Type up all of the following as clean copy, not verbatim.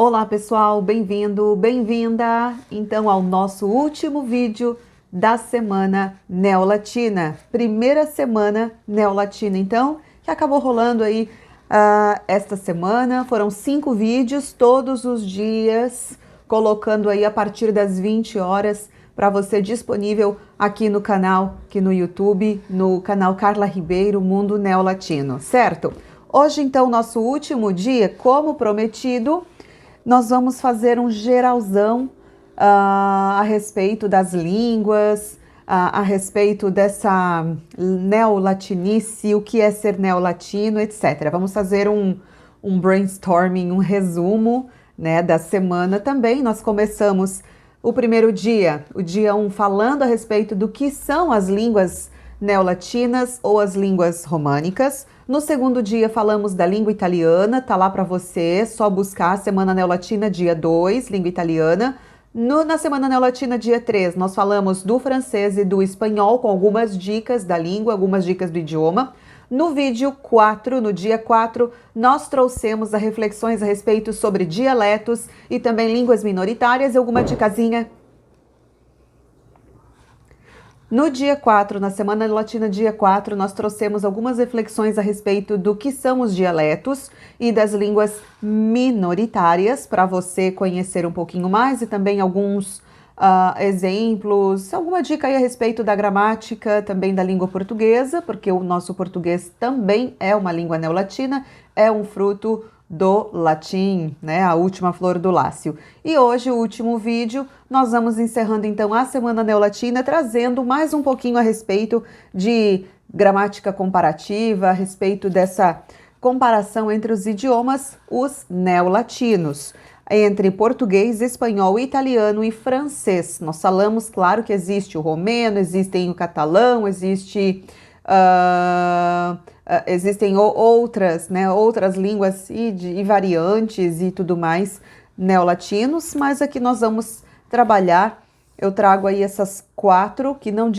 Olá pessoal, bem-vindo, bem-vinda então ao nosso último vídeo da semana neolatina, primeira semana neolatina então, que acabou rolando aí esta semana. Foram 5 vídeos todos os dias, colocando aí a partir das 20 horas para você disponível aqui no canal, aqui no YouTube, no canal Carla Ribeiro, Mundo Neolatino, certo? Hoje então, nosso último dia, como prometido, nós vamos fazer um geralzão a respeito das línguas, a respeito dessa neolatinice, o que é ser neolatino, etc. Vamos fazer um brainstorming, um resumo, né, da semana também. Nós começamos o primeiro dia, o dia 1, falando a respeito do que são as línguas neolatinas ou as línguas românicas. No segundo dia falamos da língua italiana, tá lá para você, só buscar Semana Neolatina dia 2, língua italiana. Na Semana Neolatina dia 3, nós falamos do francês e do espanhol, com algumas dicas da língua, algumas dicas do idioma. No vídeo 4, no dia 4, nós trouxemos as reflexões a respeito sobre dialetos e também línguas minoritárias e alguma dicasinha. No dia 4, na Semana Latina dia 4, nós trouxemos algumas reflexões a respeito do que são os dialetos e das línguas minoritárias, para você conhecer um pouquinho mais, e também alguns exemplos, alguma dica aí a respeito da gramática, também da língua portuguesa, porque o nosso português também é uma língua neolatina, é um fruto do latim, né? A última flor do lácio. E hoje, o último vídeo, nós vamos encerrando então a Semana Neolatina, trazendo mais um pouquinho a respeito de gramática comparativa, a respeito dessa comparação entre os idiomas, os neolatinos, entre português, espanhol, italiano e francês. Nós falamos, claro, que existe o romeno, existem o catalão, existem outras, né, outras línguas e variantes e tudo mais neolatinos, mas aqui nós vamos trabalhar. Eu trago aí essas 4, que não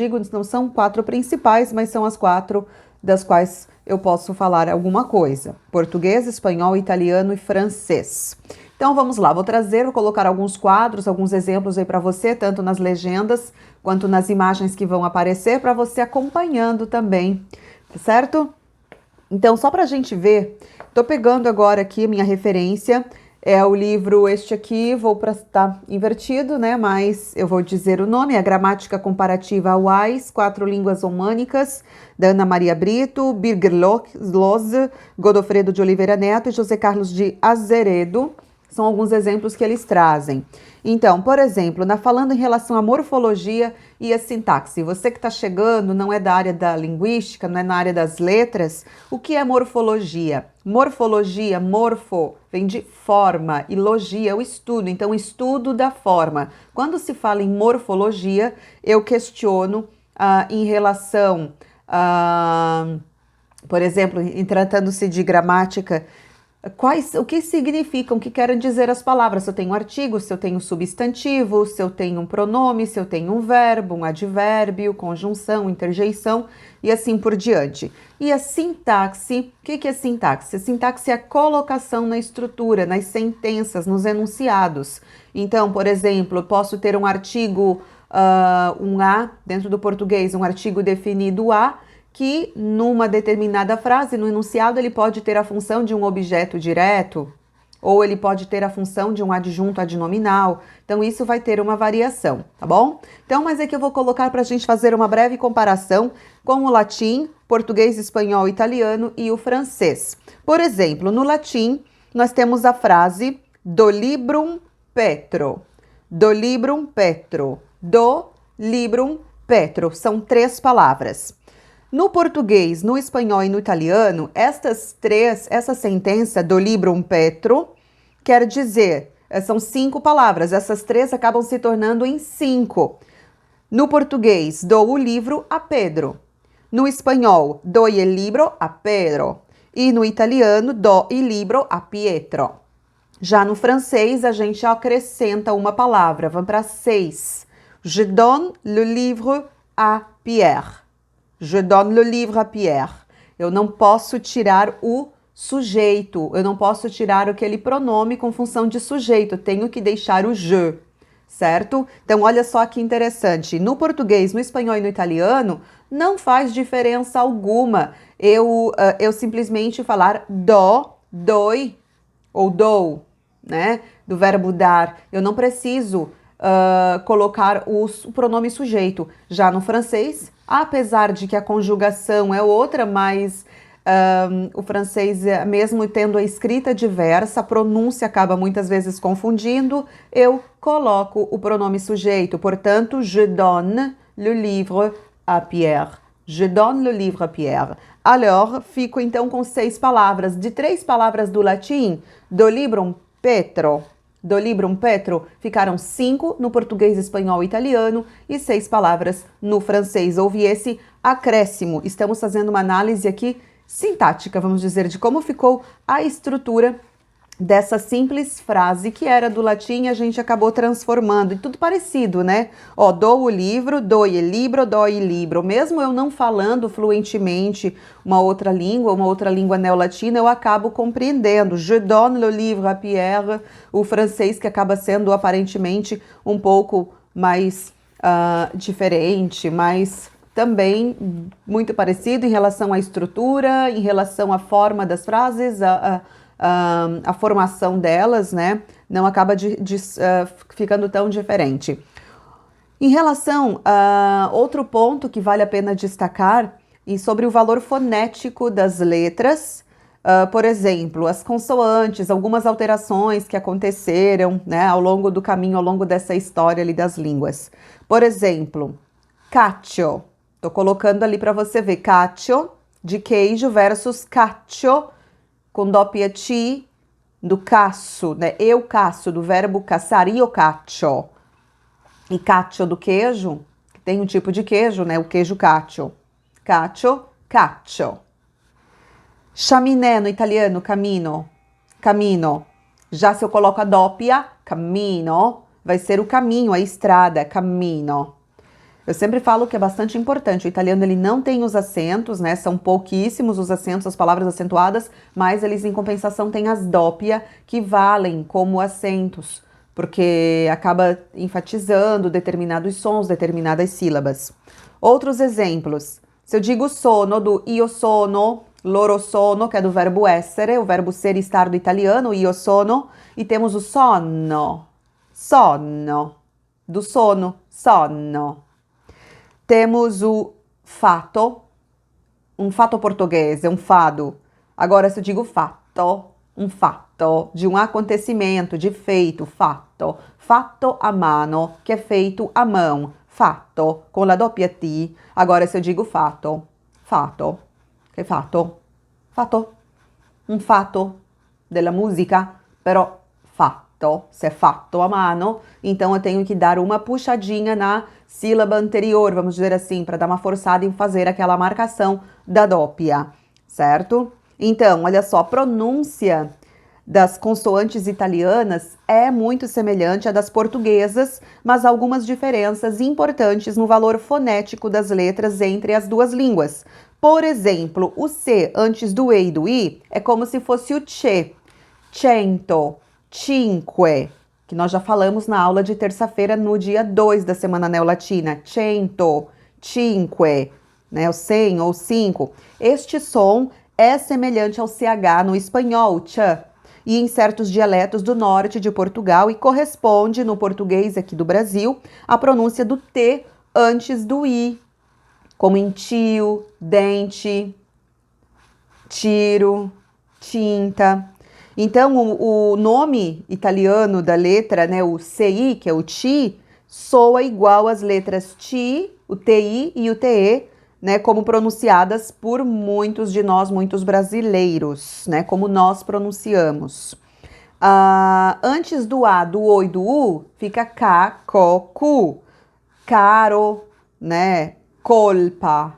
são 4 principais, mas são as 4 das quais eu posso falar alguma coisa: português, espanhol, italiano e francês. Então vamos lá, vou colocar alguns quadros, alguns exemplos aí para você, tanto nas legendas quanto nas imagens que vão aparecer, para você acompanhando também, certo? Então, só para a gente ver, tô pegando agora aqui minha referência, é o livro este aqui, tá invertido, né, mas eu vou dizer o nome, a Gramática Comparativa Wise, 4 Línguas Românicas, da Ana Maria Brito, Birger Lose, Godofredo de Oliveira Neto e José Carlos de Azeredo. São alguns exemplos que eles trazem. Então, por exemplo, falando em relação à morfologia e a sintaxe, você que está chegando, não é da área da linguística, não é na área das letras, o que é morfologia? Morfologia, morfo, vem de forma, e logia é o estudo, então o estudo da forma. Quando se fala em morfologia, eu questiono em relação, por exemplo, em tratando-se de gramática, o que significam, o que querem dizer as palavras, se eu tenho um artigo, se eu tenho um substantivo, se eu tenho um pronome, se eu tenho um verbo, um advérbio, conjunção, interjeição e assim por diante. E a sintaxe, o que é sintaxe? A sintaxe é a colocação na estrutura, nas sentenças, nos enunciados. Então, por exemplo, eu posso ter um artigo, um a, dentro do português, um artigo definido a, que numa determinada frase, no enunciado, ele pode ter a função de um objeto direto, ou ele pode ter a função de um adjunto adnominal. Então, isso vai ter uma variação, tá bom? Então, mas aqui eu vou colocar para a gente fazer uma breve comparação com o latim, português, espanhol, italiano e o francês. Por exemplo, no latim, nós temos a frase do librum petro. Do librum petro. Do librum petro. São 3 palavras. No português, no espanhol e no italiano, essa sentença do librum petro quer dizer, são 5 palavras, essas 3 acabam se tornando em 5. No português, dou o livro a Pedro. No espanhol, doy el libro a Pedro. E no italiano, do il libro a Pietro. Já no francês, a gente acrescenta uma palavra, vamos para 6. Je donne le livre à Pierre. Je donne le livre à Pierre. Eu não posso tirar o sujeito. Eu não posso tirar aquele pronome com função de sujeito, tenho que deixar o je, certo? Então, olha só que interessante. No português, no espanhol e no italiano, não faz diferença alguma eu simplesmente falar doi ou dou, né? Do verbo dar. Eu não preciso colocar o pronome sujeito. Já no francês, apesar de que a conjugação é outra, mas o francês, mesmo tendo a escrita diversa, a pronúncia acaba muitas vezes confundindo, eu coloco o pronome sujeito. Portanto, je donne le livre à Pierre. Je donne le livre à Pierre. Alors, fico então com 6 palavras. De 3 palavras do latim, do librum Petro. Do librum Petro, ficaram 5 no português, espanhol e italiano e 6 palavras no francês. Houve esse acréscimo. Estamos fazendo uma análise aqui sintática, vamos dizer, de como ficou a estrutura dessa simples frase que era do latim e a gente acabou transformando, e tudo parecido, né? Ó, dou o livro, doi il libro, doi il libro. Mesmo eu não falando fluentemente uma outra língua neolatina, eu acabo compreendendo. Je donne le livre à Pierre, o francês que acaba sendo aparentemente um pouco mais diferente, mas também muito parecido em relação à estrutura, em relação à forma das frases, a formação delas, né? Não acaba ficando tão diferente. Em relação a outro ponto que vale a pena destacar, e sobre o valor fonético das letras, por exemplo, as consoantes, algumas alterações que aconteceram, né, ao longo do caminho, ao longo dessa história ali das línguas. Por exemplo, cacio. Tô colocando ali para você ver cacio, de queijo, versus cacio, com doppia T, do caço, né? Eu caço, do verbo caçar, io cacio. E cacio do queijo, que tem um tipo de queijo, né? O queijo cacio. Cacio, cacio. Chaminé no italiano, camino. Camino. Já se eu coloco a doppia, cammino, vai ser o caminho, a estrada, cammino. Eu sempre falo que é bastante importante. O italiano, ele não tem os acentos, né? São pouquíssimos os acentos, as palavras acentuadas, mas eles, em compensação, têm as doppia, que valem como acentos, porque acaba enfatizando determinados sons, determinadas sílabas. Outros exemplos. Se eu digo sono, do io sono, loro sono, que é do verbo essere, o verbo ser e estar do italiano, io sono, e temos o sonno, sonno, do sono, sonno. Temos o fato, um fato português, é um fado. Agora, se eu digo fato, um fato de um acontecimento, de feito, fato. Fatto a mano, que é feito à mão. Fatto, com la doppia T. Agora, se eu digo fato, fato, che è fatto? Fatto. Un fatto della musica, però fatto, se é fatto a mano, então eu tenho que dar uma puxadinha na sílaba anterior, vamos dizer assim, para dar uma forçada em fazer aquela marcação da doppia, certo? Então, olha só, a pronúncia das consoantes italianas é muito semelhante à das portuguesas, mas há algumas diferenças importantes no valor fonético das letras entre as duas línguas. Por exemplo, o C antes do E e do I é como se fosse o CE, cento, cinque, que nós já falamos na aula de terça-feira no dia 2 da Semana Neolatina. Cento, cinque, né, o 100 ou 5. Este som é semelhante ao CH no espanhol, ch, e em certos dialetos do norte de Portugal e corresponde no português aqui do Brasil à pronúncia do T antes do I, como em tio, dente, tiro, tinta. Então, o nome italiano da letra, né, o CI, que é o TI, soa igual às letras TI, o TI e o TE, né, como pronunciadas por muitos de nós, muitos brasileiros, né, como nós pronunciamos. Antes do A, do O e do U, fica K, CO, Cu, caro, né, colpa,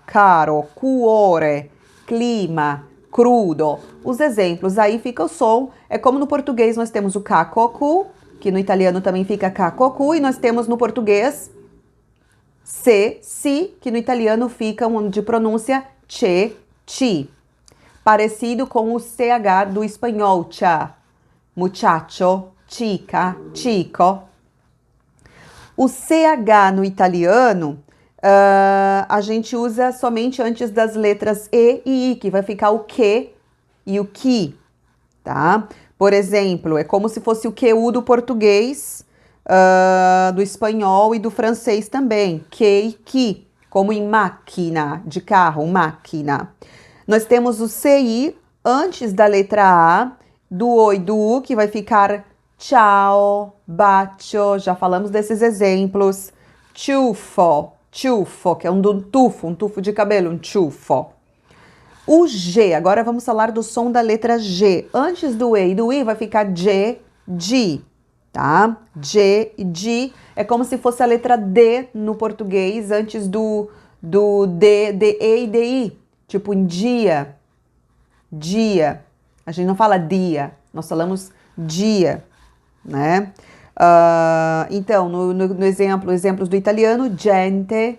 caro, cuore, clima, crudo. Os exemplos, aí fica o som, é como no português nós temos o K, CO, Cu, que no italiano também fica K, CO, Cu, e nós temos no português C, si, que no italiano fica de pronúncia che, ci. parecido com o CH do espanhol, cha, muchacho, chica, chico. O CH no italiano, a gente usa somente antes das letras E e I, que vai ficar o que e o que, tá? Por exemplo, é como se fosse o QU do português, do espanhol e do francês também, que e que, como em máquina, de carro, máquina. Nós temos o CI antes da letra A, do O e do U, que vai ficar ciao, bacio, já falamos desses exemplos. Ciuffo, ciuffo, que é um tufo de cabelo, um ciuffo. O G, agora vamos falar do som da letra G. Antes do E e do I vai ficar G, G, tá? G e G é como se fosse a letra D no português antes do D, E e DI. Tipo em dia, dia. A gente não fala dia, nós falamos dia, né? Então, no exemplos do italiano, gente,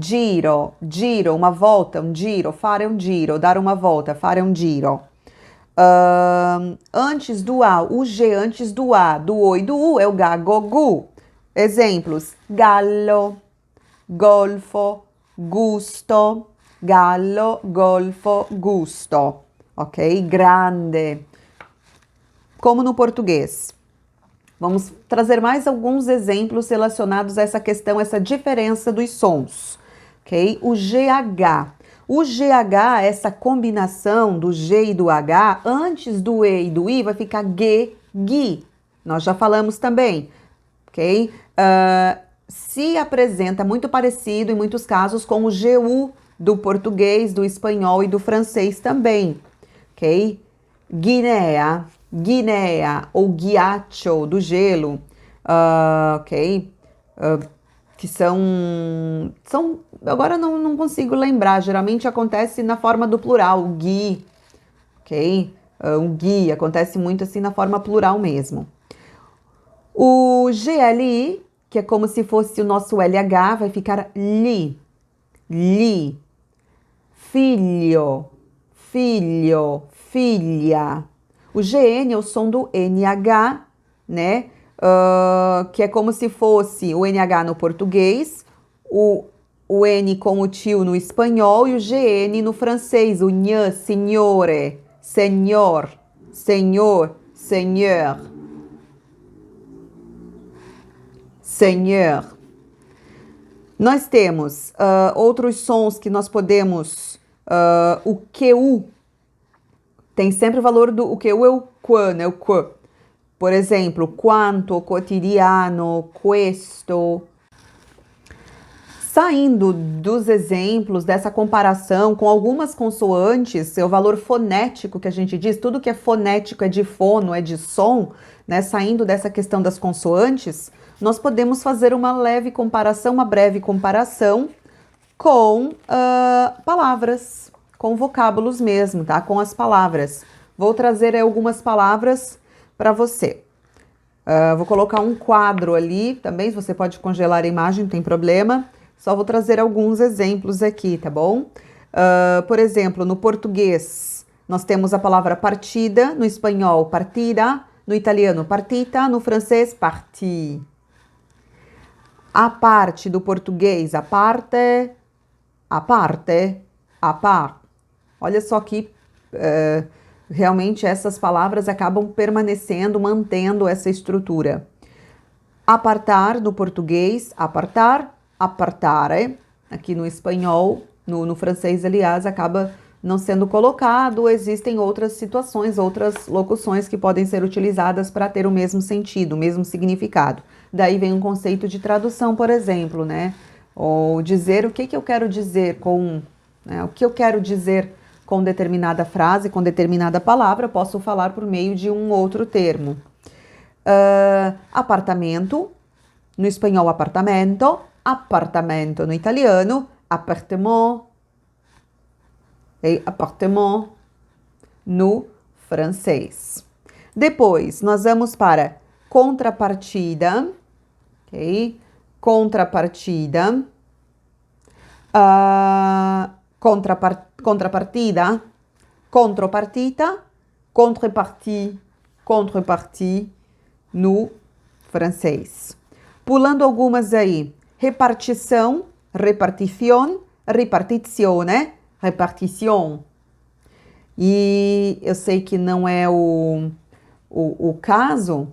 giro, giro, uma volta, um giro, fare un giro, dar uma volta, fare un giro. Antes do A, o G antes do A, do O e do U é o Ga, Go, Gu. Exemplos, gallo, golfo, gusto, gallo, golfo, gusto, ok? Grande, como no português. Vamos trazer mais alguns exemplos relacionados a essa questão, essa diferença dos sons, ok? O GH. O GH, essa combinação do G e do H, antes do E e do I, vai ficar G, Gui. Nós já falamos também, ok? Se apresenta muito parecido, em muitos casos, com o GU do português, do espanhol e do francês também, ok? Guinéa, Guinéa ou ghiaccio do gelo, ok? Que são agora não consigo lembrar, geralmente acontece na forma do plural, gui, ok? Um gui, acontece muito assim na forma plural mesmo. O GLI, que é como se fosse o nosso LH, vai ficar li, li, filho, filho, filha. O GN é o som do NH, né? Que é como se fosse o NH no português, o N com o tio no espanhol e o GN no francês, o nhe, signore, senhor, senhor, senhor, senhor. Nós temos outros sons que nós podemos, o QU, tem sempre o valor do o QU é o qua, né? O qua. Por exemplo, quanto, quotidiano, questo. Saindo dos exemplos, dessa comparação com algumas consoantes, é o valor fonético que a gente diz, tudo que é fonético é de fono, é de som, né? Saindo dessa questão das consoantes, nós podemos fazer uma leve comparação, uma breve comparação com palavras, com vocábulos mesmo, tá? Com as palavras. Vou trazer algumas palavras para você. Vou colocar um quadro ali também, você pode congelar a imagem, não tem problema. Só vou trazer alguns exemplos aqui, tá bom? Por exemplo, no português, nós temos a palavra partida, no espanhol, partida, no italiano, partita, no francês, parti. A parte do português, a parte, a parte, a par. Olha só que realmente essas palavras acabam permanecendo, mantendo essa estrutura. Apartar no português, apartar, apartare. Aqui no espanhol, no francês, aliás, acaba não sendo colocado. Existem outras situações, outras locuções que podem ser utilizadas para ter o mesmo sentido, o mesmo significado. Daí vem um conceito de tradução, por exemplo, né? Ou dizer o que eu quero dizer com... Né? O que eu quero dizer com determinada frase, com determinada palavra, posso falar por meio de um outro termo. Apartamento, no espanhol apartamento, apartamento no italiano, appartement, e appartement no francês. Depois, nós vamos para contrapartida, ok? Contrapartida, contrapartida, Contropartita, contrepartie, contrepartie no francês. Pulando algumas aí. Repartição, repartition, repartizione, repartition. E eu sei que não é o caso,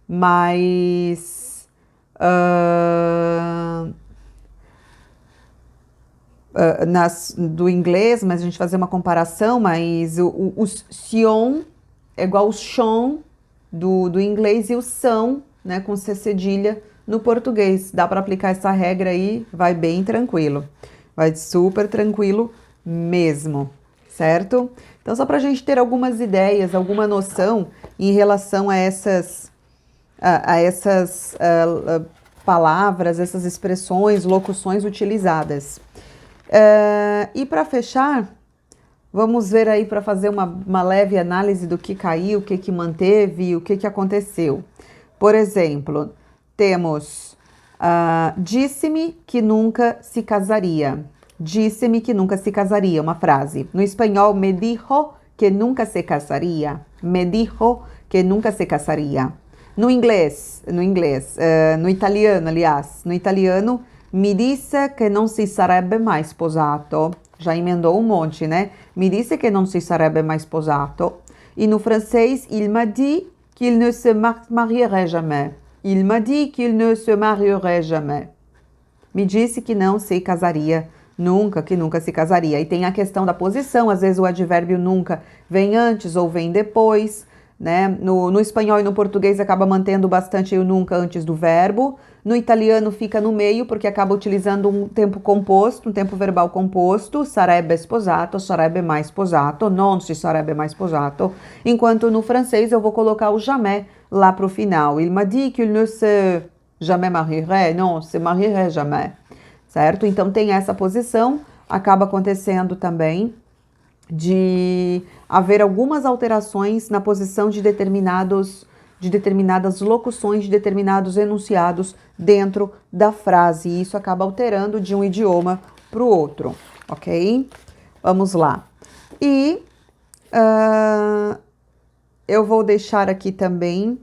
mas do inglês, mas a gente fazer uma comparação, mas o sion é igual ao chão do inglês e o são, né, com C cedilha no português. Dá para aplicar essa regra aí, vai bem tranquilo. Vai super tranquilo mesmo, certo? Então, só para a gente ter algumas ideias, alguma noção em relação a essas palavras, essas expressões, locuções utilizadas. E para fechar, vamos ver aí para fazer uma leve análise do que caiu, o que manteve, o que aconteceu. Por exemplo, temos disse-me que nunca se casaria. Disse-me que nunca se casaria, uma frase. No espanhol, me dijo que nunca se casaria. Me dijo que nunca se casaria. No italiano, aliás, no italiano, mi disse che non si sarebbe mai sposato. Já emendou um monte, né? Mi disse che non si sarebbe mai sposato. E no francês, il m'a dit qu'il ne se marierait jamais. Il m'a dit qu'il ne se marierait jamais. Me disse que não se casaria nunca, que nunca se casaria. E tem a questão da posição, às vezes o advérbio nunca vem antes ou vem depois, né? No espanhol e no português acaba mantendo bastante o nunca antes do verbo. No italiano fica no meio, porque acaba utilizando um tempo composto, um tempo verbal composto, sarebbe sposato, sarebbe mai sposato, non si sarebbe mai sposato. Enquanto no francês eu vou colocar o jamais lá para o final. Il m'a dit qu'il ne se jamais marierait, non, se marierait jamais. Certo? Então tem essa posição, acaba acontecendo também de haver algumas alterações na posição de determinadas locuções, de determinados enunciados dentro da frase. E isso acaba alterando de um idioma para o outro, ok? Vamos lá. E eu vou deixar aqui também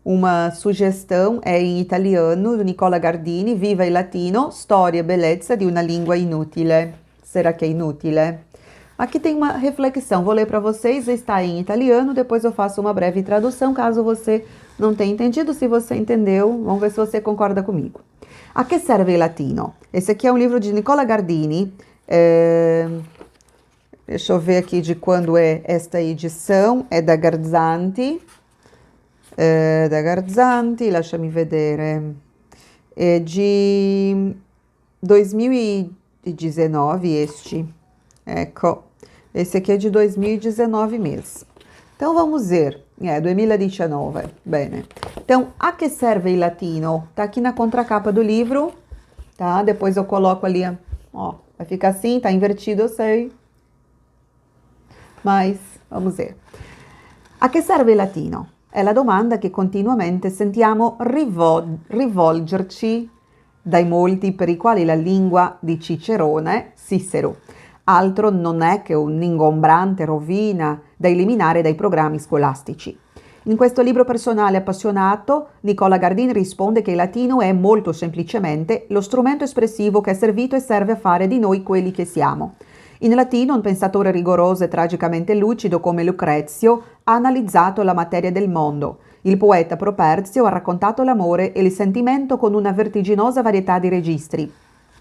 uma sugestão, é em italiano, do Nicola Gardini, Viva il Latino, Storia e Bellezza di una Lingua Inutile. Será que é inútil? Aqui tem uma reflexão, vou ler para vocês, está em italiano, depois eu faço uma breve tradução, caso você não tenha entendido. Se você entendeu, vamos ver se você concorda comigo. A que serve il latino? Esse aqui é um livro de Nicola Gardini, deixa eu ver aqui de quando é esta edição, é da Garzanti, lasciami vedere, é de 2019 este, ecco, esse aqui é de 2019 mesmo. Então vamos ver, 2019, bene. Então, a que serve il latino? Tá aqui na contracapa do livro, tá? Depois eu coloco ali, ó, vai ficar assim, tá invertido, eu sei. Mas, vamos ver. A che serve il latino? È la domanda che continuamente sentiamo rivolgerci dai molti per i quali la lingua di Cicerone, Cicero, altro non è che un'ingombrante rovina da eliminare dai programmi scolastici. In questo libro personale appassionato, Nicola Gardini risponde che il latino è molto semplicemente lo strumento espressivo che è servito e serve a fare di noi quelli che siamo. In latino, un pensatore rigoroso e tragicamente lucido come Lucrezio ha analizzato la materia del mondo. Il poeta Properzio ha raccontato l'amore e il sentimento con una vertiginosa varietà di registri.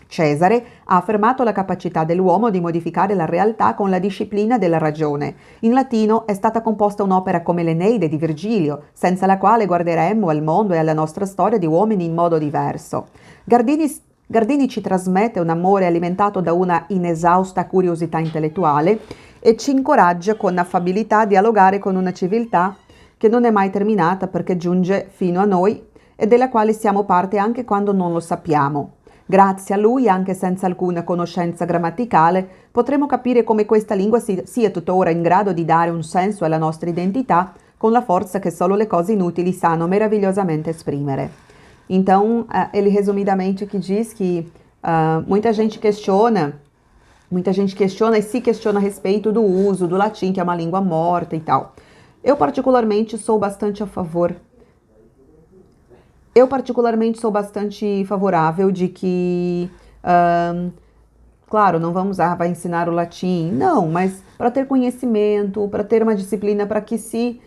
Cesare ha affermato la capacità dell'uomo di modificare la realtà con la disciplina della ragione. In latino è stata composta un'opera come l'Eneide di Virgilio, senza la quale guarderemmo al mondo e alla nostra storia di uomini in modo diverso. Gardini ci trasmette un amore alimentato da una inesausta curiosità intellettuale e ci incoraggia con affabilità a dialogare con una civiltà che non è mai terminata perché giunge fino a noi e della quale siamo parte anche quando non lo sappiamo. Grazie a lui, anche senza alcuna conoscenza grammaticale, potremo capire come questa lingua sia tuttora in grado di dare un senso alla nostra identità con la forza che solo le cose inutili sanno meravigliosamente esprimere. Então, ele resumidamente aqui diz que muita gente questiona Muita gente questiona e se questiona a respeito do uso do latim, que é uma língua morta e tal. Eu particularmente sou bastante a favor. Eu particularmente sou bastante favorável de que, claro, não vamos, vai ensinar o latim, não, mas para ter conhecimento, para ter uma disciplina, para que se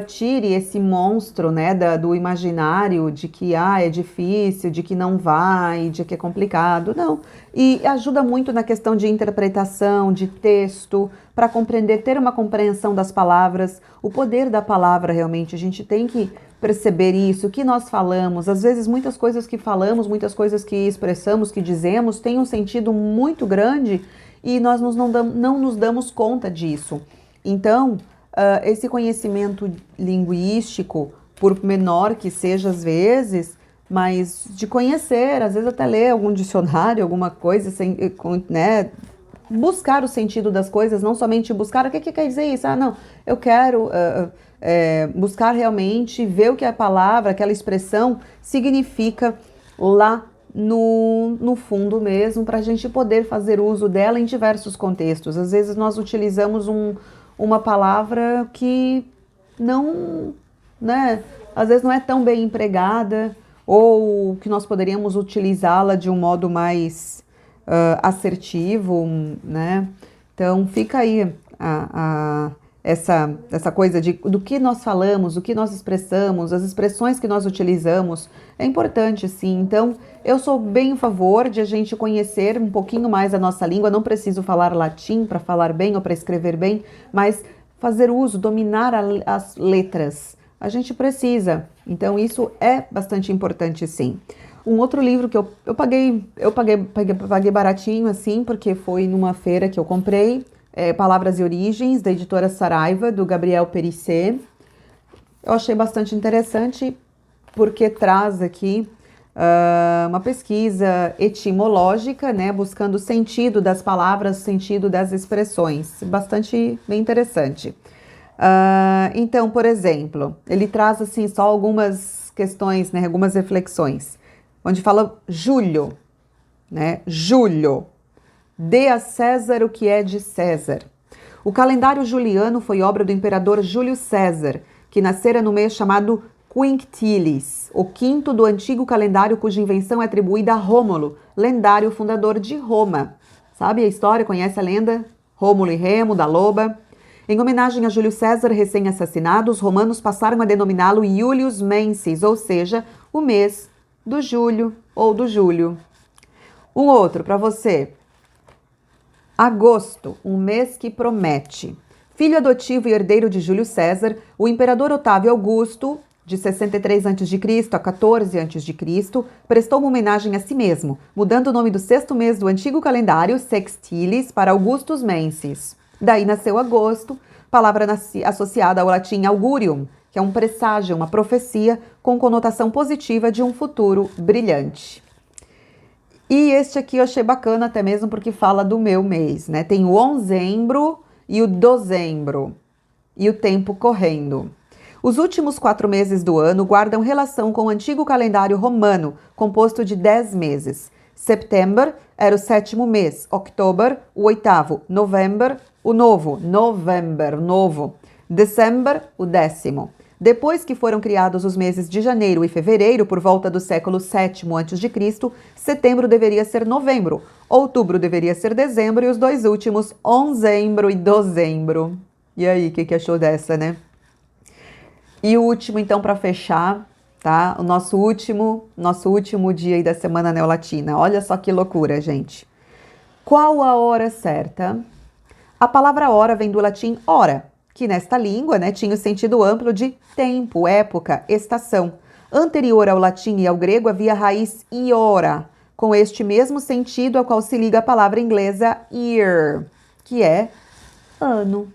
tire esse monstro, né, do imaginário de que é difícil, de que não vai, de que é complicado, não. E ajuda muito na questão de interpretação, de texto, para compreender, ter uma compreensão das palavras, o poder da palavra realmente, a gente tem que perceber isso, o que nós falamos, às vezes muitas coisas que falamos, muitas coisas que expressamos, que dizemos, têm um sentido muito grande e nós não nos damos conta disso. Então, esse conhecimento linguístico, por menor que seja às vezes, mas de conhecer, às vezes até ler algum dicionário, alguma coisa, né, buscar o sentido das coisas, não somente buscar, o que quer dizer isso? Não, eu quero buscar realmente ver o que a palavra, aquela expressão significa lá no fundo mesmo, para a gente poder fazer uso dela em diversos contextos. Às vezes nós utilizamos uma palavra que não, né, às vezes não é tão bem empregada, ou que nós poderíamos utilizá-la de um modo mais assertivo, né? Então fica aí essa coisa do que nós falamos, o que nós expressamos, as expressões que nós utilizamos, é importante sim. Então eu sou bem a favor de a gente conhecer um pouquinho mais a nossa língua, não preciso falar latim para falar bem ou para escrever bem, mas fazer uso, dominar as letras, a gente precisa, então isso é bastante importante sim. Um outro livro que eu paguei baratinho assim, porque foi numa feira que eu comprei, Palavras e Origens, da editora Saraiva, do Gabriel Périssé. Eu achei bastante interessante, porque traz aqui uma pesquisa etimológica, né, buscando o sentido das palavras, o sentido das expressões. Bastante bem interessante. Então, por exemplo, ele traz assim só algumas questões, né, algumas reflexões, onde fala Júlio, né? Júlio, dê a César o que é de César. O calendário juliano foi obra do imperador Júlio César, que nascera no mês chamado Quinctilis, o quinto do antigo calendário cuja invenção é atribuída a Rômulo, lendário fundador de Roma. Sabe a história? Conhece a lenda? Rômulo e Remo, da loba. Em homenagem a Júlio César recém-assassinado, os romanos passaram a denominá-lo Iulius Mensis, ou seja, o mês do Júlio ou do Júlio. Um outro para você. Agosto, um mês que promete. Filho adotivo e herdeiro de Júlio César, o imperador Otávio Augusto, de 63 a.C. a 14 a.C., prestou uma homenagem a si mesmo, mudando o nome do sexto mês do antigo calendário, Sextilis, para Augustus Mensis. Daí nasceu agosto, palavra associada ao latim augurium, que é um presságio, uma profecia com conotação positiva de um futuro brilhante. E este aqui eu achei bacana até mesmo porque fala do meu mês, né? Tem o onzembro e o dozembro, e o tempo correndo. Os últimos 4 meses do ano guardam relação com o antigo calendário romano, composto de 10 meses. September era o 7º mês, October o 8º, November o novo, November, novo, December o 10º. Depois que foram criados os meses de janeiro e fevereiro, por volta do século VII a.C., setembro deveria ser novembro, outubro deveria ser dezembro e os dois últimos, onzembro e dozembro. E aí, o que achou dessa, né? E o último, então, para fechar, tá? O nosso último dia aí da Semana Neolatina. Olha só que loucura, gente. Qual a hora certa? A palavra hora vem do latim hora, que nesta língua, né, tinha o sentido amplo de tempo, época, estação. Anterior ao latim e ao grego havia a raiz iora, com este mesmo sentido ao qual se liga a palavra inglesa year, que é ano.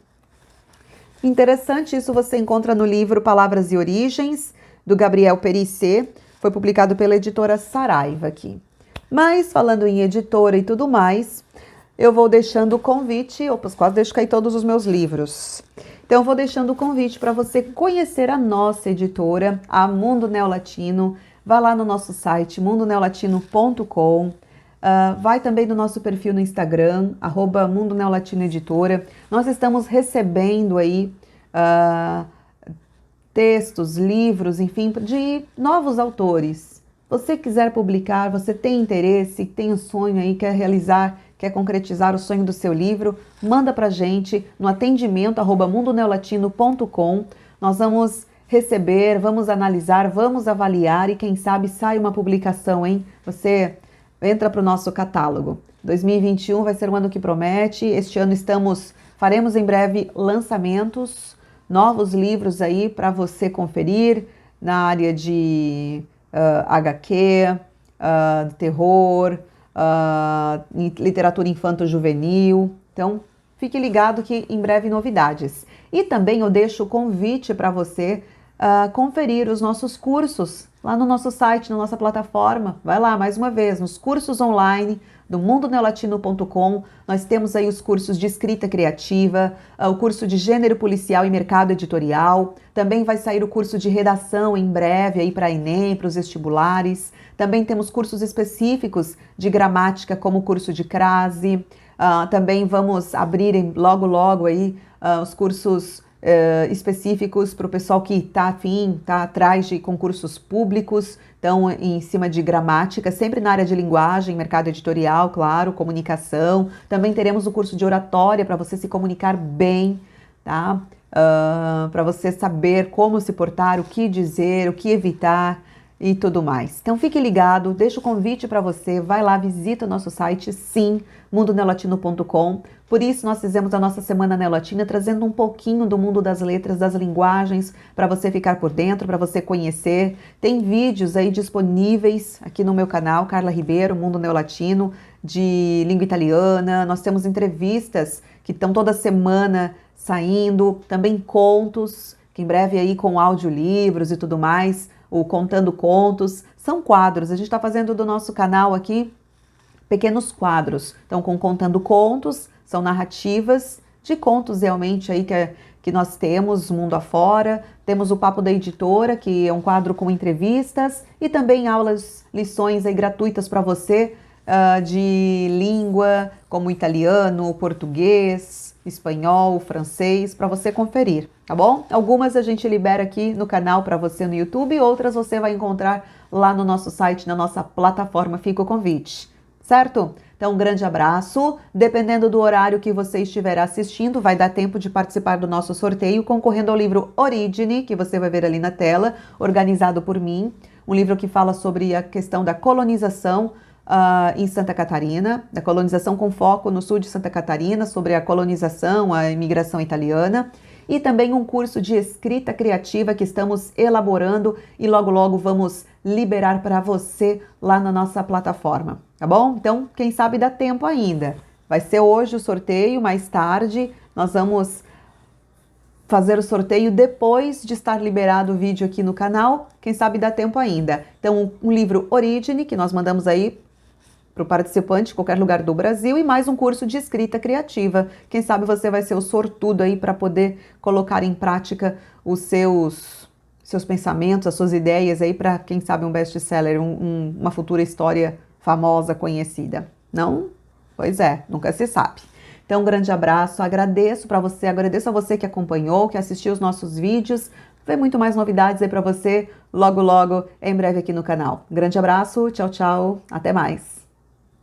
Interessante, isso você encontra no livro Palavras e Origens, do Gabriel Périssé, foi publicado pela editora Saraiva aqui. Mas, falando em editora e tudo mais, eu vou deixando o convite, quase deixo cair todos os meus livros. Então, eu vou deixando o convite para você conhecer a nossa editora, a Mundo Neolatino. Vá lá no nosso site, mundoneolatino.com. Vai também no nosso perfil no Instagram, @Mundo Neolatino Editora. Nós estamos recebendo aí textos, livros, enfim, de novos autores. Você quiser publicar, você tem interesse, tem um sonho aí, quer realizar, quer concretizar o sonho do seu livro, manda pra gente no atendimento @mundoneolatino.com. Nós vamos receber, vamos analisar, vamos avaliar e quem sabe sai uma publicação, hein? Você entra para o nosso catálogo. 2021 vai ser um ano que promete. Este ano faremos em breve lançamentos, novos livros aí para você conferir na área de HQ, terror, literatura infanto-juvenil. Então, fique ligado que em breve novidades. E também eu deixo o convite para você conferir os nossos cursos lá no nosso site, na nossa plataforma. Vai lá, mais uma vez, nos cursos online do mundoneolatino.com. Nós temos aí os cursos de escrita criativa, o curso de gênero policial e mercado editorial. Também vai sair o curso de redação em breve aí para Enem, para os vestibulares. Também temos cursos específicos de gramática, como o curso de crase. Também vamos abrir logo, logo aí os cursos específicos para o pessoal que está afim, está atrás de concursos públicos, então em cima de gramática, sempre na área de linguagem, mercado editorial, claro, comunicação. Também teremos o curso de oratória para você se comunicar bem, tá? Para você saber como se portar, o que dizer, o que evitar e tudo mais. Então fique ligado, deixo o convite para você, vai lá, visita o nosso site, sim, mundoneolatino.com. Por isso nós fizemos a nossa Semana Neolatina, trazendo um pouquinho do mundo das letras, das linguagens, para você ficar por dentro, para você conhecer. Tem vídeos aí disponíveis aqui no meu canal, Carla Ribeiro, Mundo Neolatino, de língua italiana. Nós temos entrevistas que estão toda semana saindo, também contos, que em breve aí com audiolivros e tudo mais, o Contando Contos, são quadros. A gente está fazendo do nosso canal aqui pequenos quadros. Então, com Contando Contos, são narrativas de contos realmente aí que nós temos mundo afora. Temos o Papo da Editora, que é um quadro com entrevistas e também aulas, lições aí gratuitas para você de língua, como italiano, português, espanhol, francês, para você conferir, tá bom? Algumas a gente libera aqui no canal para você no YouTube, outras você vai encontrar lá no nosso site, na nossa plataforma. Fica o convite, certo? Então, um grande abraço. Dependendo do horário que você estiver assistindo, vai dar tempo de participar do nosso sorteio, concorrendo ao livro Origine, que você vai ver ali na tela, organizado por mim. Um livro que fala sobre a questão da colonização em Santa Catarina, da colonização com foco no sul de Santa Catarina, sobre a colonização, a imigração italiana. E também um curso de escrita criativa que estamos elaborando e logo, logo vamos liberar para você lá na nossa plataforma, tá bom? Então, quem sabe dá tempo ainda. Vai ser hoje o sorteio, mais tarde nós vamos fazer o sorteio depois de estar liberado o vídeo aqui no canal. Quem sabe dá tempo ainda. Então, um livro Origine, que nós mandamos aí para o participante de qualquer lugar do Brasil, e mais um curso de escrita criativa. Quem sabe você vai ser o sortudo aí para poder colocar em prática os seus pensamentos, as suas ideias aí para, quem sabe, um best-seller, uma futura história famosa, conhecida. Não? Pois é, nunca se sabe. Então, um grande abraço, agradeço a você que acompanhou, que assistiu os nossos vídeos. Vem muito mais novidades aí para você logo, logo, em breve aqui no canal. Um grande abraço, tchau, tchau, até mais.